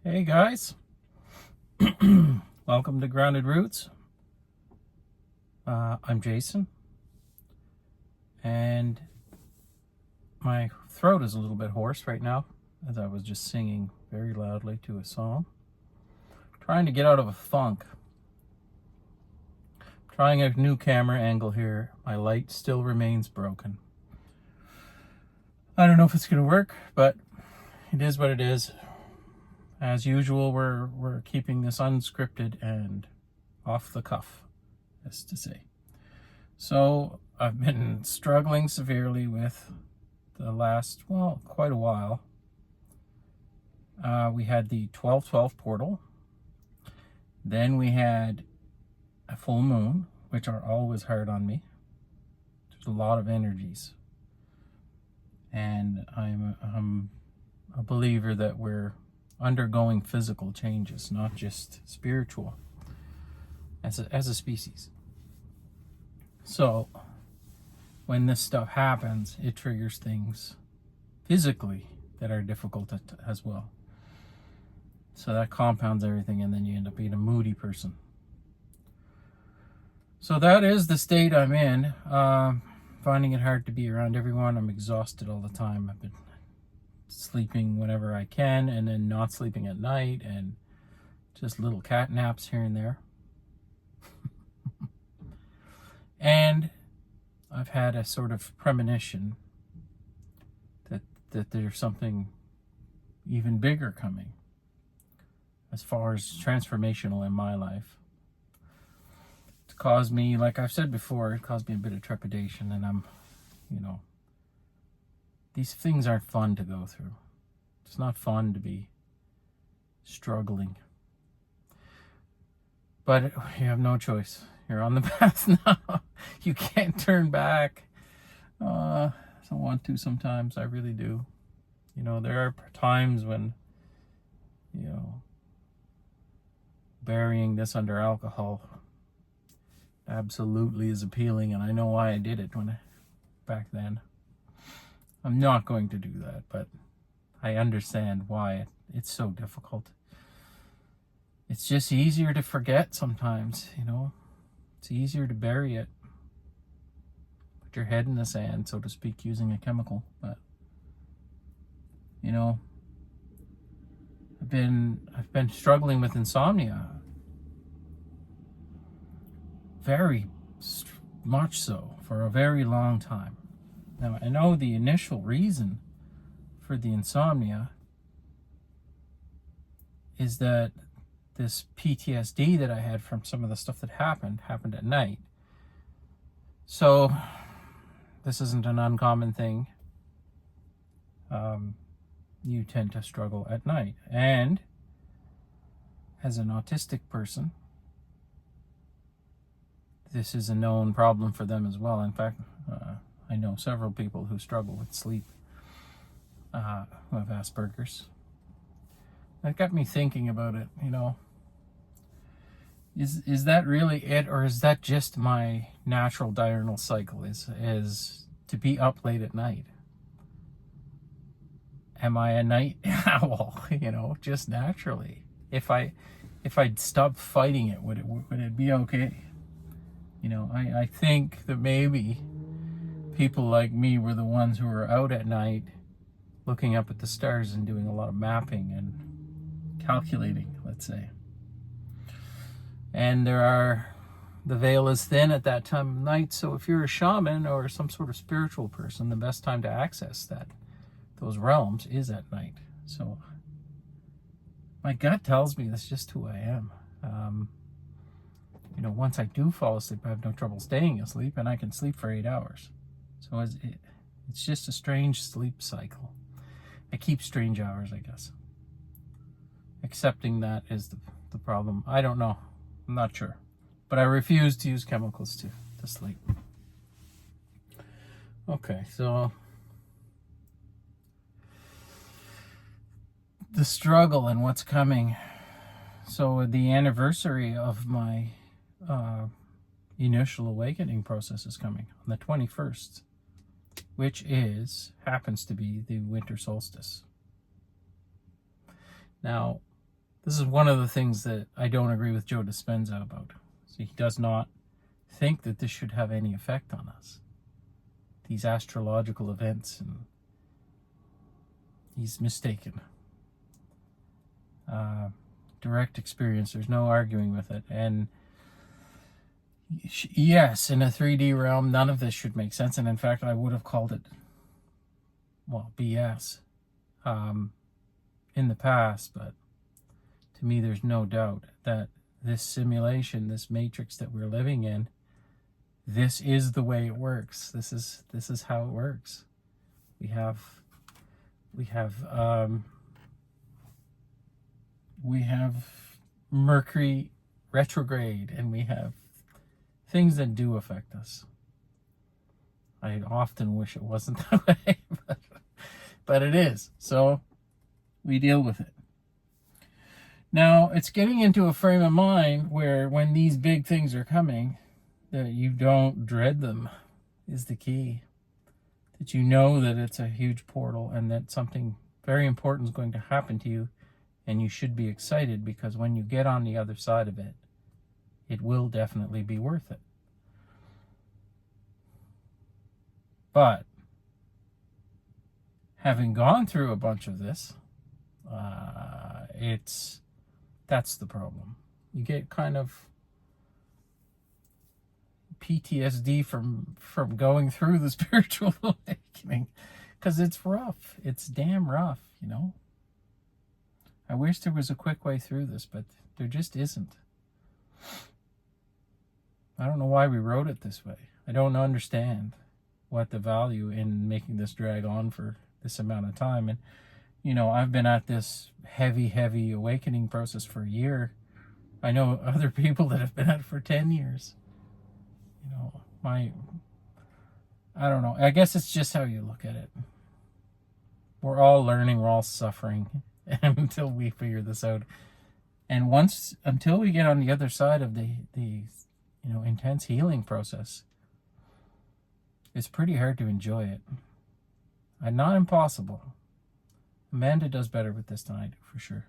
Hey guys, welcome to Grounded Roots. I'm Jason, and my throat is a little bit hoarse right now as I was just singing very loudly to a song. Trying to get out of a funk. Trying a new camera angle here. My light still remains broken. I don't know if it's going to work, but it is what it is. As usual, we're keeping this unscripted and off the cuff, as to say. So I've been struggling severely with the last, quite a while. We had the 12/12 portal. Then we had a full moon, which are always hard on me. There's a lot of energies. And I'm a believer that we're undergoing physical changes, not just spiritual, as a species. So when this stuff happens, it triggers things physically that are difficult as well. So that compounds everything, and then you end up being a moody person. So that is the state I'm in. Finding it hard to be around everyone. I'm exhausted all the time. I've been sleeping whenever I can, and then not sleeping at night, and just little cat naps here and there. And I've had a sort of premonition that there's something even bigger coming as far as transformational in my life. It's caused me, like I've said before, it caused me a bit of trepidation, and these things aren't fun to go through. It's not fun to be struggling. But you have no choice. You're on the path now. You can't turn back. I don't want to sometimes. I really do. There are times when, burying this under alcohol absolutely is appealing, and I know why I did it back then. I'm not going to do that, but I understand why it's so difficult. It's just easier to forget sometimes, It's easier to bury it. Put your head in the sand, so to speak, using a chemical. But, I've been struggling with insomnia. Very much so, for a very long time. Now, I know the initial reason for the insomnia is that this PTSD that I had from some of the stuff that happened at night. So this isn't an uncommon thing. You tend to struggle at night. And as an autistic person, this is a known problem for them as well. In fact, I know several people who struggle with sleep, who have Asperger's. That got me thinking about it, Is that really it, or is that just my natural diurnal cycle, is to be up late at night? Am I a night owl, just naturally? If I'd stop fighting it, would it be okay? I think that maybe people like me were the ones who were out at night looking up at the stars and doing a lot of mapping and calculating, let's say. And the veil is thin at that time of night, so if you're a shaman or some sort of spiritual person, the best time to access those realms is at night. So my gut tells me that's just who I am. Once I do fall asleep, I have no trouble staying asleep, and I can sleep for 8 hours. So it's just a strange sleep cycle. I keep strange hours, I guess. Accepting that is the problem. I don't know. I'm not sure. But I refuse to use chemicals to sleep. Okay, so the struggle and what's coming. So the anniversary of my initial awakening process is coming on the 21st, which happens to be the winter solstice. Now, This is one of the things that I don't agree with Joe Dispenza about. So he does not think that this should have any effect on us, these astrological events, and he's mistaken. Direct experience, there's no arguing with it. And yes, in a 3D realm, none of this should make sense. And in fact, I would have called it, well, BS in the past. But to me, there's no doubt that this simulation, this matrix that we're living in, this is the way it works. This is how it works. We have Mercury retrograde, and we have things that do affect us. I often wish it wasn't that way, but it is. So we deal with it. Now, it's getting into a frame of mind where when these big things are coming, that you don't dread them is the key. That you know that it's a huge portal and that something very important is going to happen to you, and you should be excited, because when you get on the other side of it, it will definitely be worth it. But having gone through a bunch of this, that's the problem. You get kind of PTSD from going through the spiritual awakening, because it's rough. It's damn rough, you know. I wish there was a quick way through this, but there just isn't. I don't know why we wrote it this way. I don't understand what the value in making this drag on for this amount of time. And, you know, I've been at this heavy awakening process for a year. I know other people that have been at it for 10 years. You know, I don't know. I guess it's just how you look at it. We're all learning, we're all suffering until we figure this out. And until we get on the other side of the intense healing process, it's pretty hard to enjoy it. And not impossible. Amanda does better with this than I do, for sure.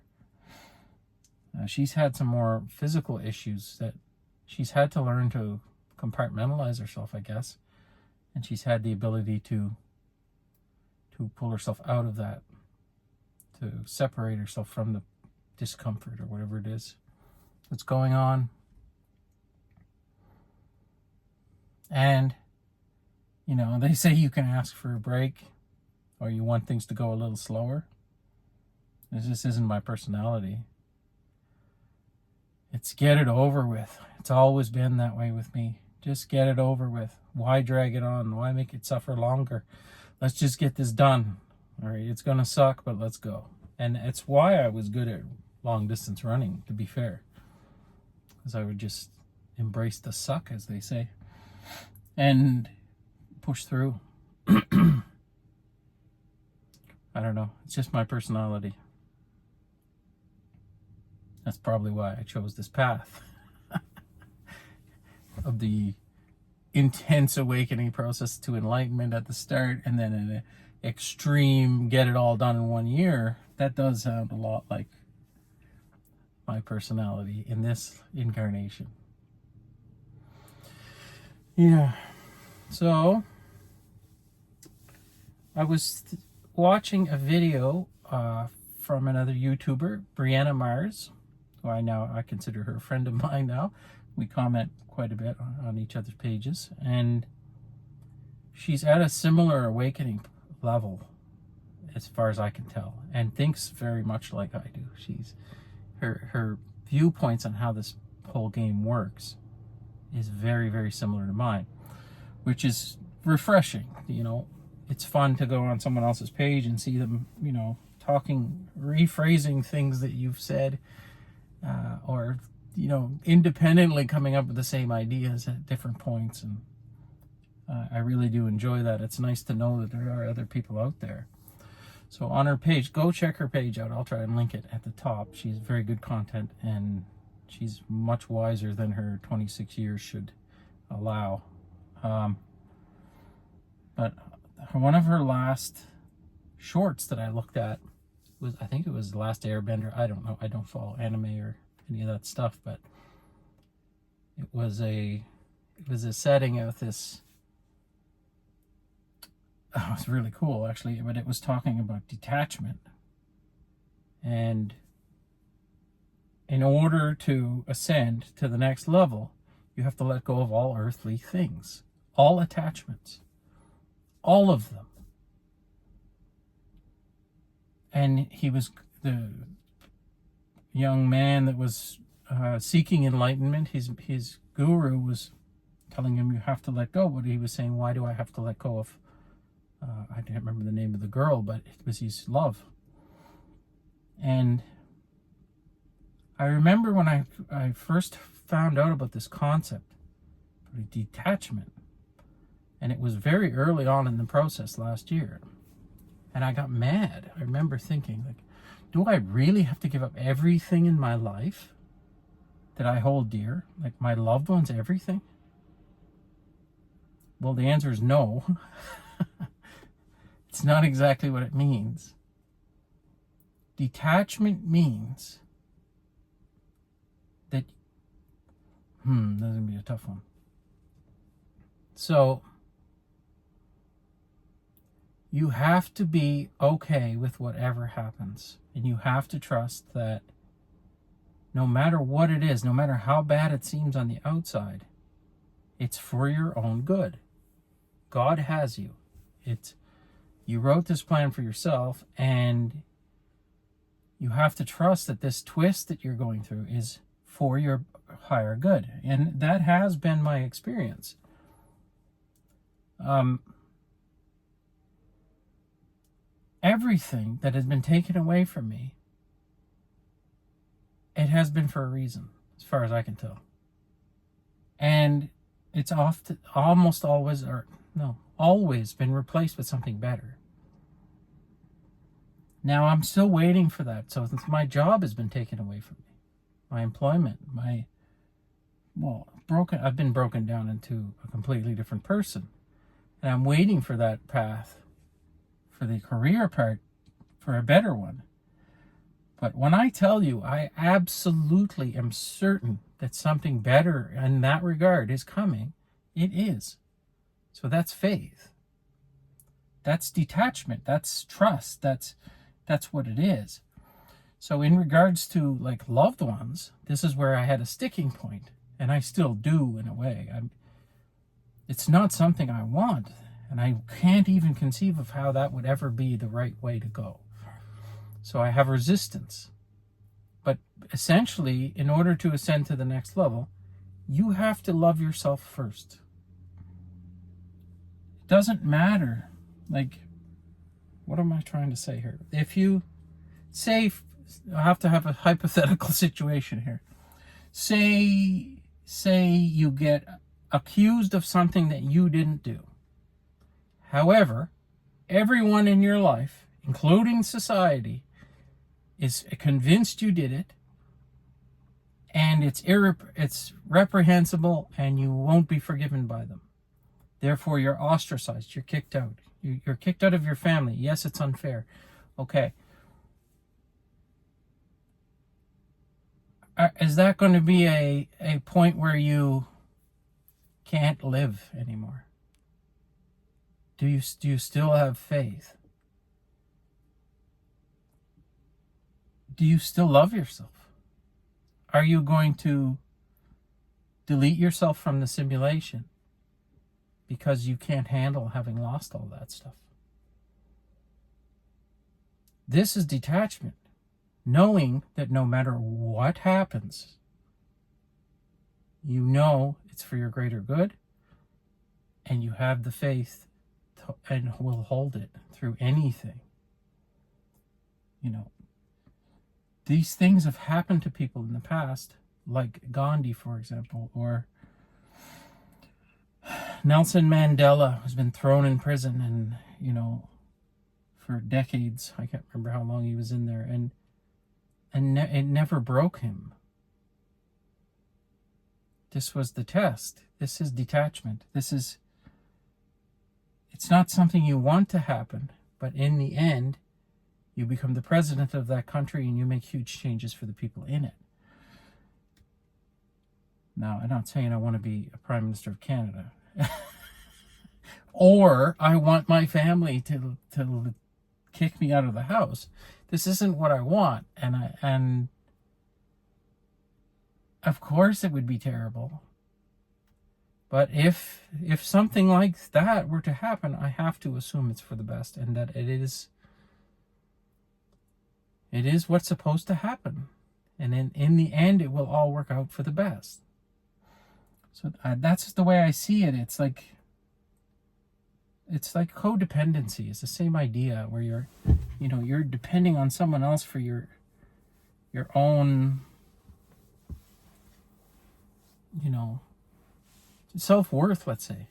She's had some more physical issues that she's had to learn to compartmentalize herself, I guess. And she's had the ability to pull herself out of that, to separate herself from the discomfort or whatever it is that's going on. And, you know, they say you can ask for a break, or you want things to go a little slower. This just isn't my personality. It's get it over with. It's always been that way with me. Just get it over with. Why drag it on? Why make it suffer longer? Let's just get this done. All right, it's going to suck, but let's go. And it's why I was good at long distance running, to be fair. Because I would just embrace the suck, as they say, and push through. I don't know. It's just my personality. That's probably why I chose this path of the intense awakening process to enlightenment at the start, and then an extreme get it all done in 1 year. That does sound a lot like my personality in this incarnation. Yeah. So I was watching a video from another YouTuber, Brianna Mars, who I consider her a friend of mine now. We comment quite a bit on each other's pages, and she's at a similar awakening level, as far as I can tell, and thinks very much like I do. Her viewpoints on how this whole game works is very similar to mine, which is refreshing. You know, it's fun to go on someone else's page and see them, you know, talking, rephrasing things that you've said, or, you know, independently coming up with the same ideas at different points. And I really do enjoy that. It's nice to know that there are other people out there. So on her page, go check her page out. I'll try and link it at the top. She's very good content, and she's much wiser than her 26 years should allow. But one of her last shorts that I looked at I think it was The Last Airbender. I don't know. I don't follow anime or any of that stuff, but it was a setting of this. Oh, it was really cool, actually, but it was talking about detachment. And in order to ascend to the next level, you have to let go of all earthly things, all attachments, all of them. And he was the young man that was seeking enlightenment. His guru was telling him, you have to let go. But he was saying, why do I have to let go of, I can't remember the name of the girl, but it was his love. And I remember when I first found out about this concept, detachment, and it was very early on in the process last year, and I got mad. I remember thinking, like, do I really have to give up everything in my life that I hold dear, like my loved ones, everything? Well, the answer is no. It's not exactly what it means. Detachment means that, that's going to be a tough one. So, you have to be okay with whatever happens. And you have to trust that no matter what it is, no matter how bad it seems on the outside, it's for your own good. God has you. You wrote this plan for yourself, and you have to trust that this twist that you're going through is for your higher good. And that has been my experience. Everything that has been taken away from me, it has been for a reason, as far as I can tell. And it's always been replaced with something better. Now I'm still waiting for that. So my job has been taken away from me. My employment, I've been broken down into a completely different person. And I'm waiting for that path, for the career part, for a better one. But when I tell you, I absolutely am certain that something better in that regard is coming, it is. So that's faith. That's detachment. That's trust. That's what it is. So in regards to like loved ones, this is where I had a sticking point, and I still do in a way. It's not something I want, and I can't even conceive of how that would ever be the right way to go. So I have resistance. But essentially, in order to ascend to the next level, you have to love yourself first. It doesn't matter. Like, what am I trying to say here? If you say, I have to have a hypothetical situation here. Say you get accused of something that you didn't do. However, everyone in your life, including society, is convinced you did it, and it's reprehensible, and you won't be forgiven by them. Therefore, you're ostracized. You're kicked out. You're kicked out of your family. Yes, it's unfair. Okay. Is that going to be a point where you can't live anymore? Do you still have faith? Do you still love yourself? Are you going to delete yourself from the simulation because you can't handle having lost all that stuff? This is detachment. Knowing that no matter what happens, you know it's for your greater good, and you have the faith and will hold it through anything. You know, these things have happened to people in the past, like Gandhi, for example, or Nelson Mandela, who's been thrown in prison and, for decades. I can't remember how long he was in there, and it never broke him. This was the test. This is detachment. It's not something you want to happen, but in the end, You become the president of that country and you make huge changes for the people in it. Now, I'm not saying I want to be a Prime Minister of Canada. Or I want my family to kick me out of the house. This isn't what I want. And of course it would be terrible. But if something like that were to happen, I have to assume it's for the best, and that it is what's supposed to happen. And in the end, it will all work out for the best. So that's the way I see it. It's like codependency. It's the same idea where you're depending on someone else for your own, self-worth, let's say.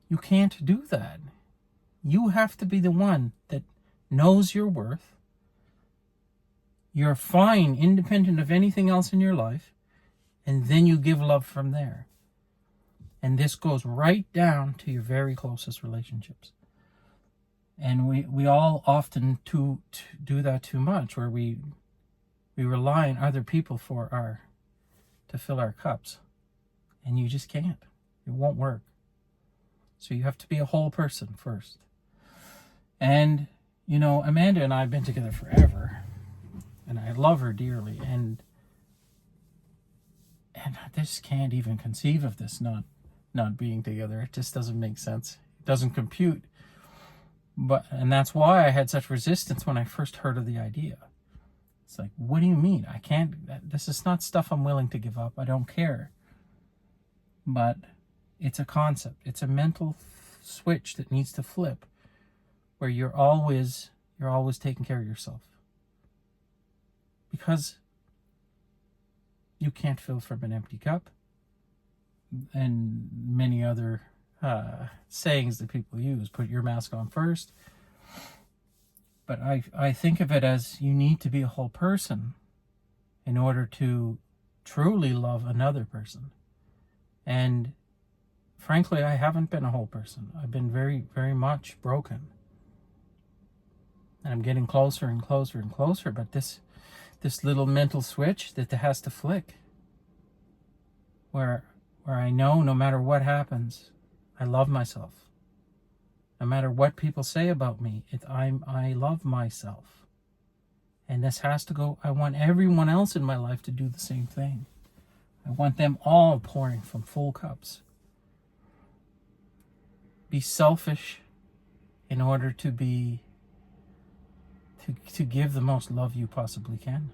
You can't do that. You have to be the one that knows your worth. You're fine, independent of anything else in your life, and then you give love from there. And this goes right down to your very closest relationships. And we all often do that too much, where we rely on other people to fill our cups. And you just can't. It won't work. So you have to be a whole person first. And, Amanda and I have been together forever. And I love her dearly. And I just can't even conceive of this not being together. It just doesn't make sense. It doesn't compute. And that's why I had such resistance when I first heard of the idea. It's like, what do you mean? I can't, this is not stuff I'm willing to give up. I don't care. But it's a concept. It's a mental switch that needs to flip, where you're always taking care of yourself. Because you can't fill from an empty cup. And many other sayings that people use. Put your mask on first. But I think of it as you need to be a whole person in order to truly love another person. And frankly, I haven't been a whole person. I've been very, very much broken. And I'm getting closer and closer and closer. But this little mental switch that has to flick, where I know no matter what happens, I love myself. No matter what people say about me, I love myself. And this has to go. I want everyone else in my life to do the same thing. I want them all pouring from full cups. Be selfish in order to give the most love you possibly can.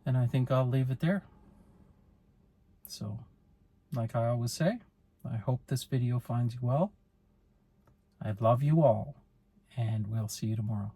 And I think I'll leave it there. So, like I always say, I hope this video finds you well. I love you all, and we'll see you tomorrow.